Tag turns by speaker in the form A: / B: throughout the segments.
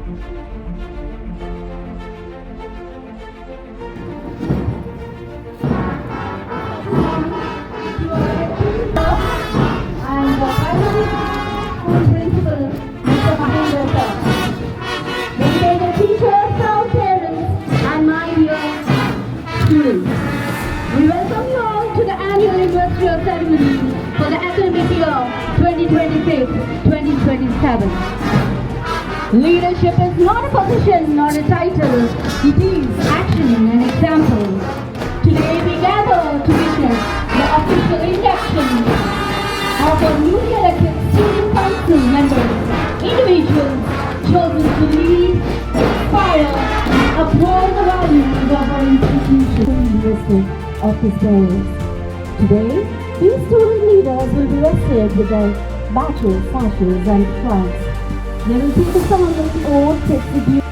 A: We welcome you all to the annual Investiture ceremony for the academic year 2026-2027. Leadership is not a position nor a title, it is action and example. Today we gather to witness the official induction of our newly elected student council members, individuals chosen to lead, inspire, and uphold the values of our institution. Of his days. Today, these student leaders will be vested with their badges, sashes, and flags. They will take the solemn oath, take the duty.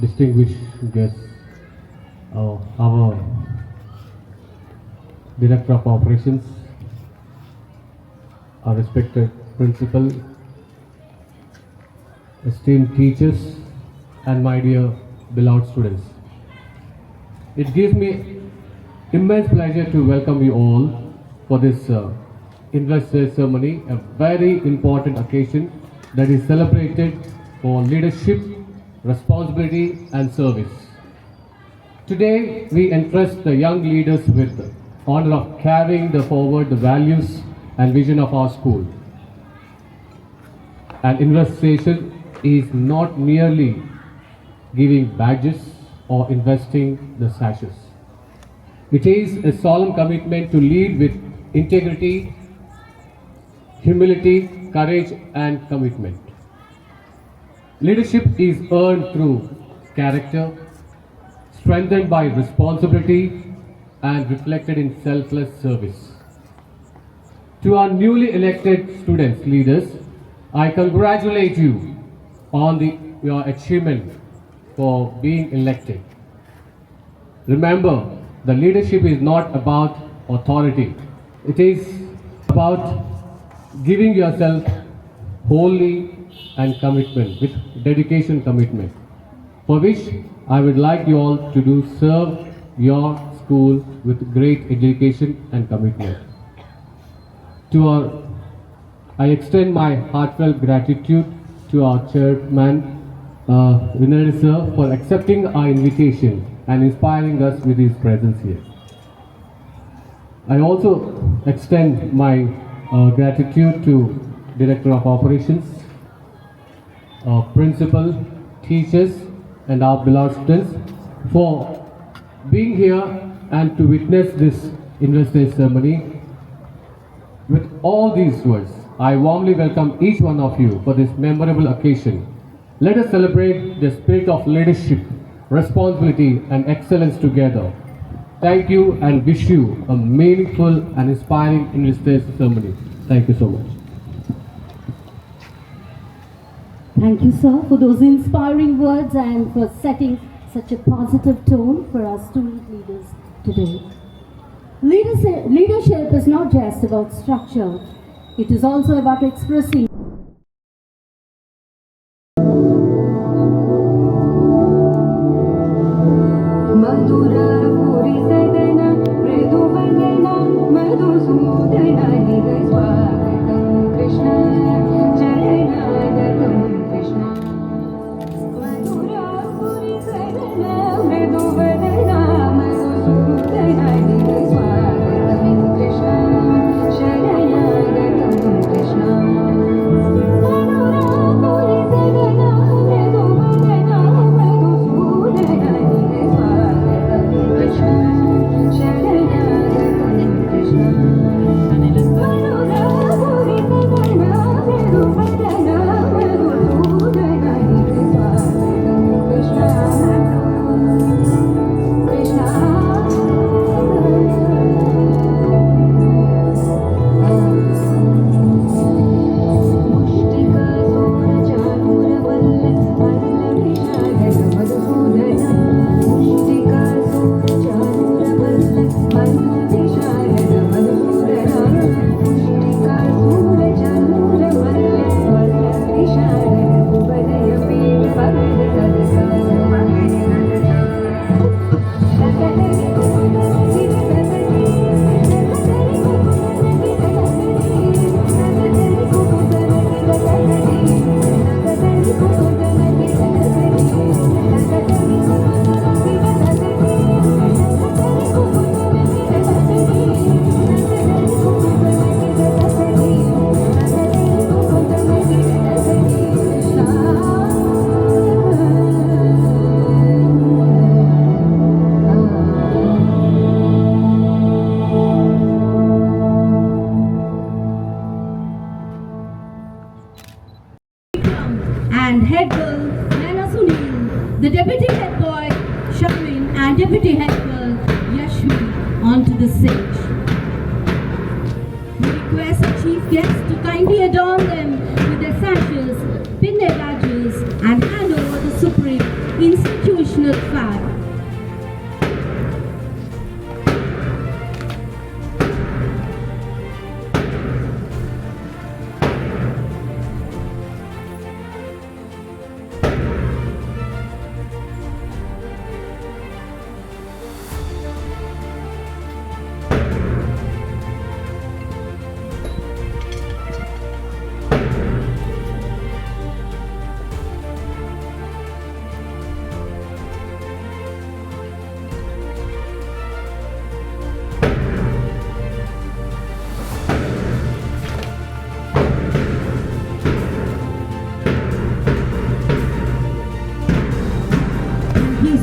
B: Distinguished guests, our Director of Operations, our respected principal, esteemed teachers, and my dear beloved students. It gives me immense pleasure to welcome you all for this Investiture ceremony, a very important occasion that is celebrated for leadership, responsibility and service. Today we entrust the young leaders with the honor of carrying forward the values and vision of our school. And Investiture is not merely giving badges or investing the sashes. It is a solemn commitment to lead with integrity, humility, courage and commitment. Leadership is earned through character, strengthened by responsibility and reflected in selfless service. To our newly elected students, leaders, I congratulate you on your achievement for being elected. Remember, the leadership is not about authority. It is about giving yourself wholly and commitment, with dedication commitment, for which I would like you all to do serve your school with great education and commitment. To our I extend my heartfelt gratitude to our chairman, Vinay sir, for accepting our invitation and inspiring us with his presence here. I also extend my gratitude to Director of Operations, principal, teachers, and our beloved students for being here and to witness this Investiture ceremony. With all these words, I warmly welcome each one of you for this memorable occasion. Let us celebrate the spirit of leadership, responsibility, and excellence together. Thank you and wish you a meaningful and inspiring Investiture ceremony. Thank you so much.
A: Thank you, sir, for those inspiring words and for setting such a positive tone for our student leaders today. Leadership is not just about structure, it is also about expressing and head girl Naina Sunil, the deputy head boy Sharmin and deputy head girl Yashmi onto the stage. We request our chief guests to kindly adorn them with their sashes, pin their badges and hand over the supreme institutional flag.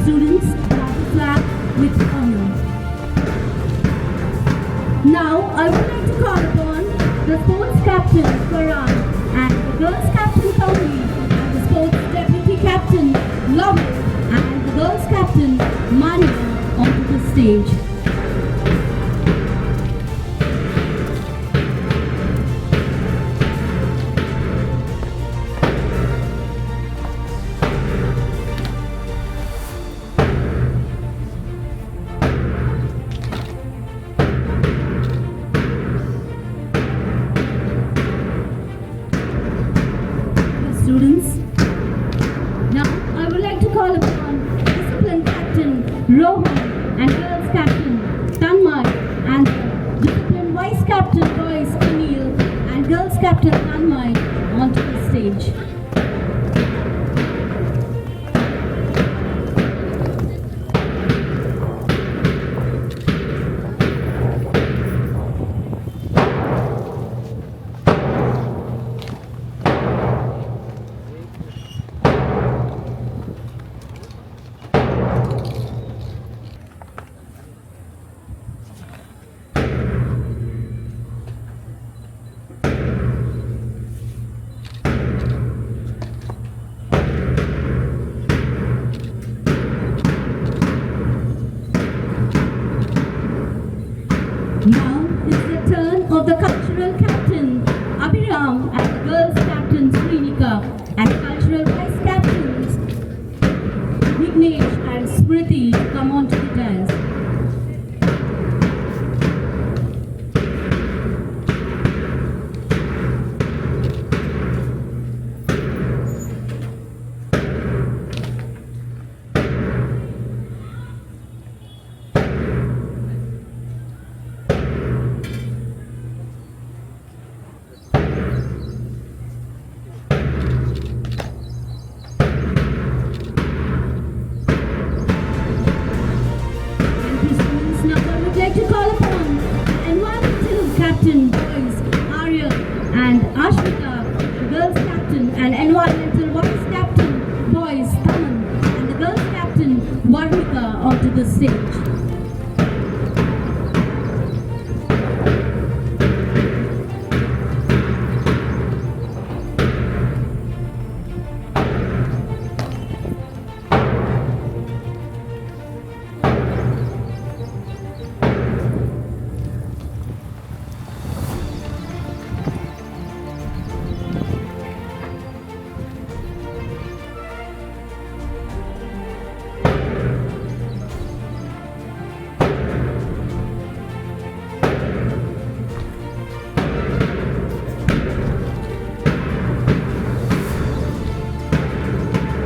A: Students grab the flag with honor. Now I would like to call upon the sports captain Farhan and the girls captain Kauri and the sports deputy captain Lovit and the girls captain Mania onto the stage. Students, now I would like to call upon discipline captain Rohan and girls captain Tanmay and discipline vice captain boys Anil and girls captain Captain Dammaiguda onto the stage. Now it's the turn of the cultural captain Abhiram and the girls captain Srinika and cultural vice captains Vignesh and Smriti to come onto the dais. To call upon environmental captain boys Arya and Ashmita, the girls captain, and environmental vice captain boys Taman, and the girls captain Varmika onto the stage.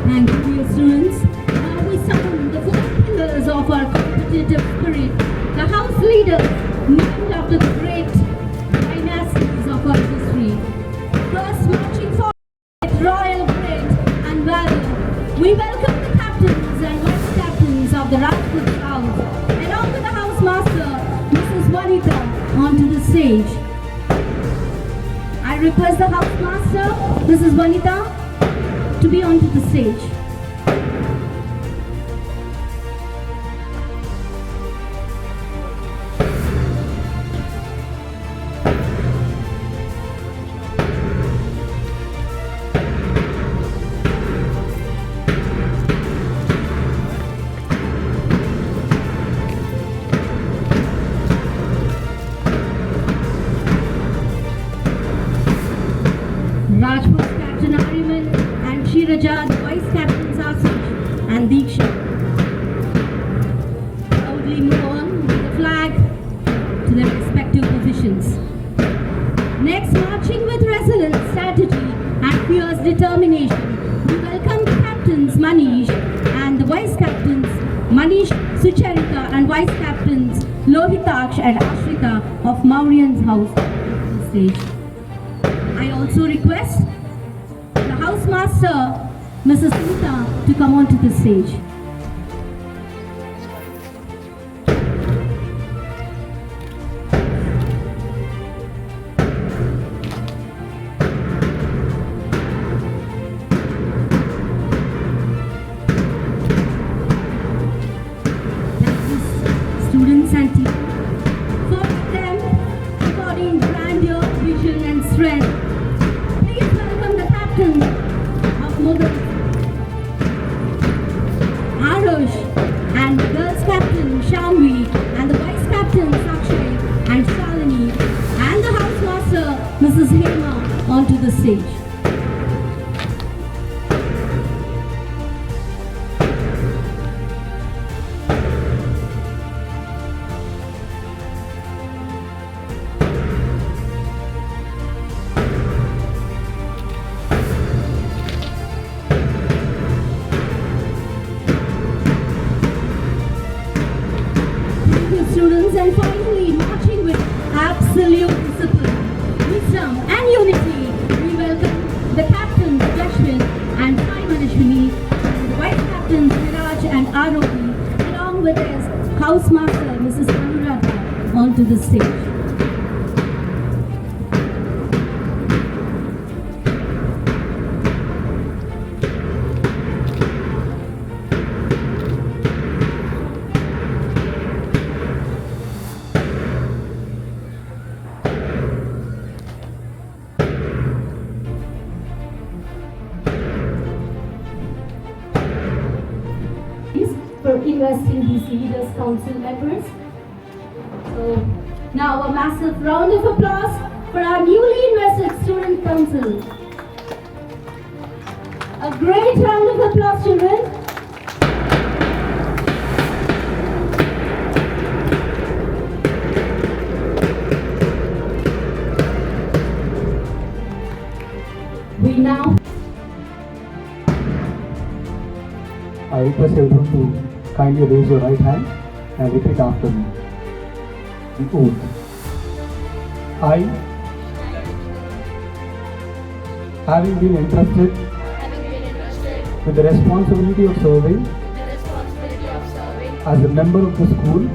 A: Thank you, dear students. Now we summon the four pillars of our competitive spirit, the house leaders named after the great dynasties of our history. First, marching forward with royal grit and valor, we welcome the captains and vice captains of the Rajput House, along with the house master, Mrs. Vanita, onto the stage. I request the house master, Mrs. Vanita, to be onto the stage. Rajput Captain Ariman and Shiraja, the vice captains Ashish and Diksha. Proudly move on with the flag to their respective positions. Next, marching with resilience, strategy and fierce determination, we welcome the captains Manish and the vice captains Manish, Sucharita and vice captains Lohitaksh and Ashrita of Mauryan's house on the stage. I also request the house master, Mrs. Sita, to come onto the stage. Students and teachers, for them embodying grandeur, vision and strength, please welcome the captain of Mughal, Arush, and the girls captain Shamvi, and the vice captain Sakshay and Shalini, and the house master Mrs. Hema onto the stage. Students, and finally marching with absolute discipline, wisdom and unity ROP, along with his housemaster, Mrs. Anurata, onto the stage. For investing these leaders council members. So now a massive round of applause for our newly invested student council. A great round of applause, children. We now
C: I request everyone to kindly raise your right hand and repeat after me. The oath. I, having been entrusted with the responsibility of serving as a member of the school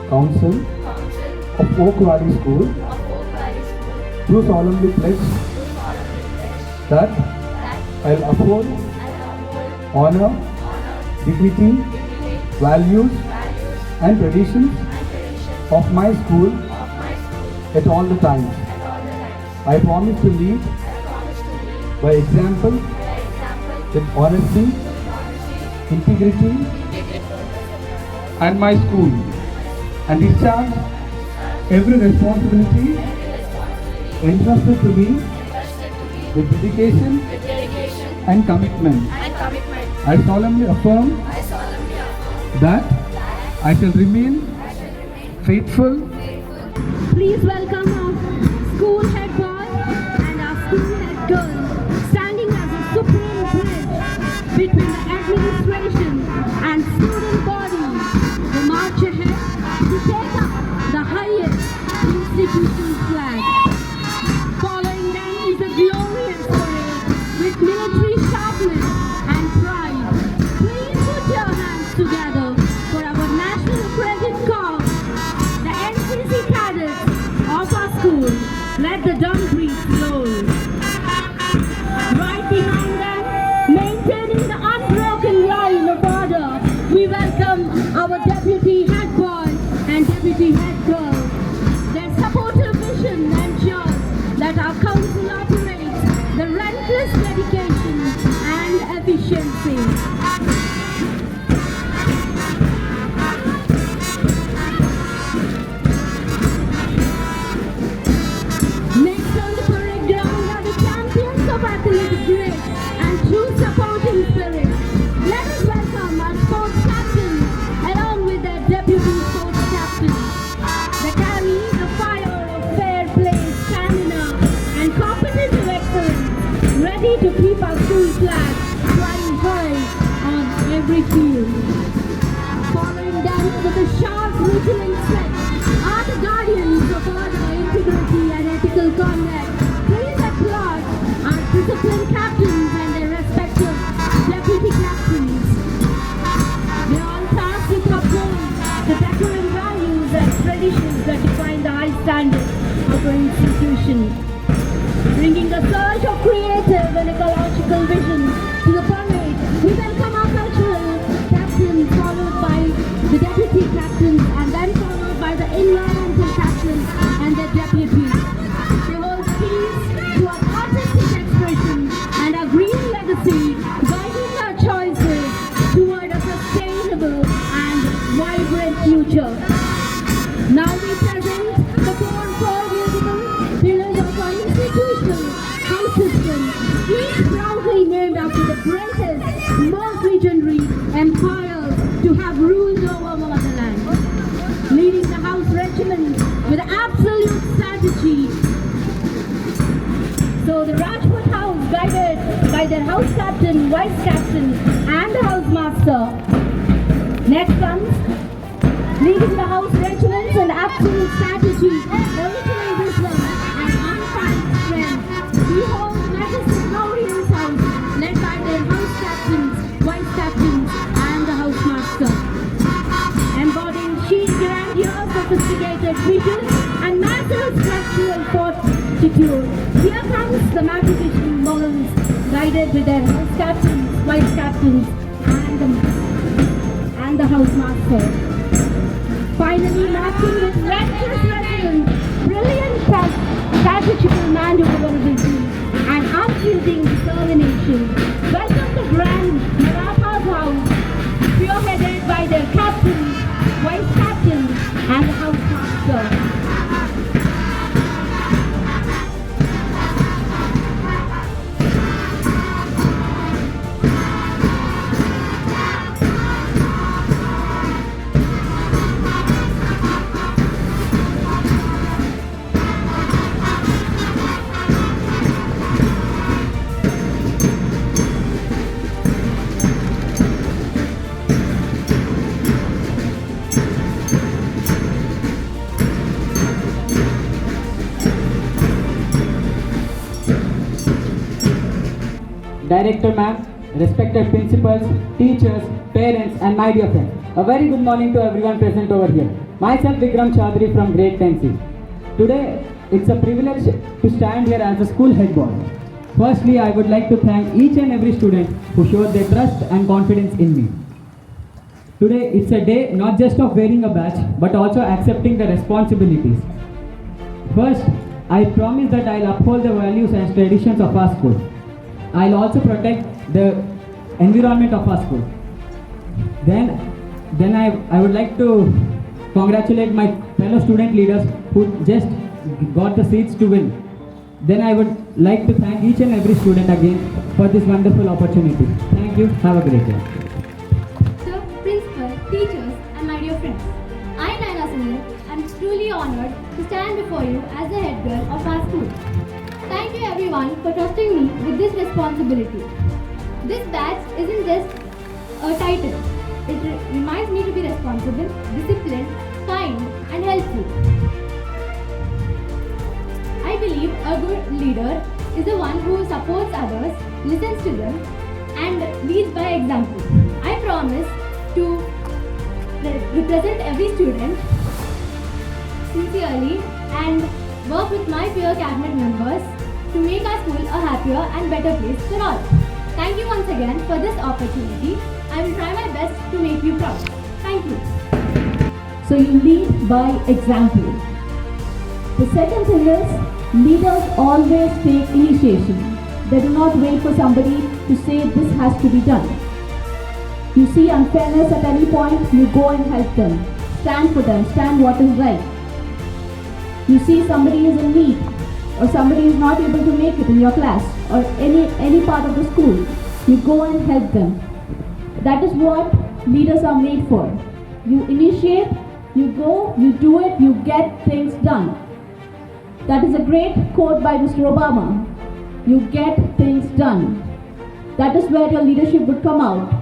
C: council of Oak Valley School, do solemnly pledge that I will uphold, honor, dignity, values and traditions of my school at all the times. I promise to lead by example with honesty, integrity and my school, and discharge every responsibility entrusted to me with dedication and commitment. I solemnly affirm that I shall remain faithful.
A: please welcome our school head boy and our school head girl, standing as a supreme bridge between the administration and student body. They march ahead to take up the highest institution flag. Following them is a glorious parade with military sharpness and pride. Please put your hands together for our national credit corps, the NCC cadets of our school. Let the drum beat roll. Right behind them, maintaining the unbroken line of order, we welcome our deputy head boy and deputy head girl. Their supportive vision ensures that our council operates the relentless dedication and efficiency. Next on the parade ground are the champions of athletic grace and true supporting spirit. Let us welcome our sports captains along with their deputy sports captains. They carry the fire of fair play, stamina and competitive excellence, ready to keep our school flag flying high on every field. Following them with a sharp vigilant set are the guardians of order, integrity and ethical conduct. Please applaud our discipline captains and their respective deputy captains. They all tasked with upholding the decorum values and traditions that define the high standards of our institution. Bringing a surge of creative and ecological vision to the parade, we welcome our cultural captains, followed by the deputy captains, and then followed by the environmental captains and their deputies. They hold keys to our artistic expression and our green legacy, guiding our choices toward a sustainable and vibrant future. Now we present the four musical pillars of our institutional house system, each proudly named after the greatest, most legendary empires to have ruled over motherland. Leading the house regiment with absolute strategy. So the Rajput house, guided by their house captain, vice captain and the housemaster. Next comes leading the house regiments and absolute strategy, military wisdom and unfired strength. Behold the majestic glorious house, led by their house captains, vice captains complex vision, and massive structural fortitude. Here comes the mathematician models, guided with their house captains, vice captains, and the housemaster. Finally, marking with reckless resilience, brilliant strategical maneuverability, and unyielding determination. Welcome the Grand Maratha's House, spearheaded by their captain, vice captain, and the housemaster.
D: Director ma'am, respected principals, teachers, parents and my dear friends. A very good morning to everyone present over here. Myself Vikram Chaudhary from grade 10C. Today, it's a privilege to stand here as a school head boy. Firstly, I would like to thank each and every student who showed their trust and confidence in me. Today, it's a day not just of wearing a badge, but also accepting the responsibilities. First, I promise that I'll uphold the values and traditions of our school. I'll also protect the environment of our school. Then I would like to congratulate my fellow student leaders who just got the seats to win. Then I would like to thank each and every student again for this wonderful opportunity. Thank you. Have a great day.
E: Sir, principal, teachers, and my dear friends, I, Naina Sunil, am truly honored to stand before you as the head girl of our school. Thank you everyone for trusting me with this responsibility. This badge isn't just a title. It reminds me to be responsible, disciplined, kind, and helpful. I believe a good leader is the one who supports others, listens to them, and leads by example. I promise to represent every student sincerely and work with my peer cabinet members to make our school a happier and better place for all. Thank you once again for this opportunity. I will try my best to make you proud. Thank you.
A: So you lead by example. The second thing is, leaders always take initiation. They do not wait for somebody to say this has to be done. You see unfairness at any point, you go and help them. Stand for them, stand what is right. You see somebody is in need, or somebody is not able to make it in your class, or any part of the school, you go and help them. That is what leaders are made for. You initiate, you go, you do it, you get things done. That is a great quote by Mr. Obama. You get things done. That is where your leadership would come out.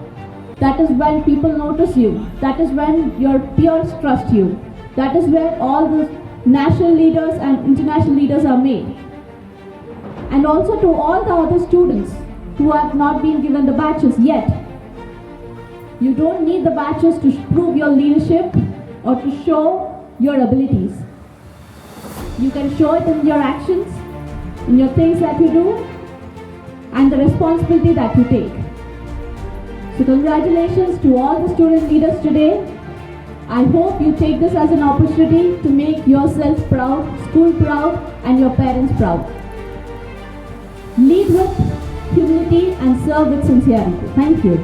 A: That is when people notice you. That is when your peers trust you. That is where all the national leaders and international leaders are made. And also to all the other students who have not been given the badges yet. You don't need the badges to prove your leadership or to show your abilities. You can show it in your actions, in your things that you do, and the responsibility that you take. So congratulations to all the student leaders today. I hope you take this as an opportunity to make yourself proud, school proud, and your parents proud. Lead with humility and serve with sincerity. Thank you.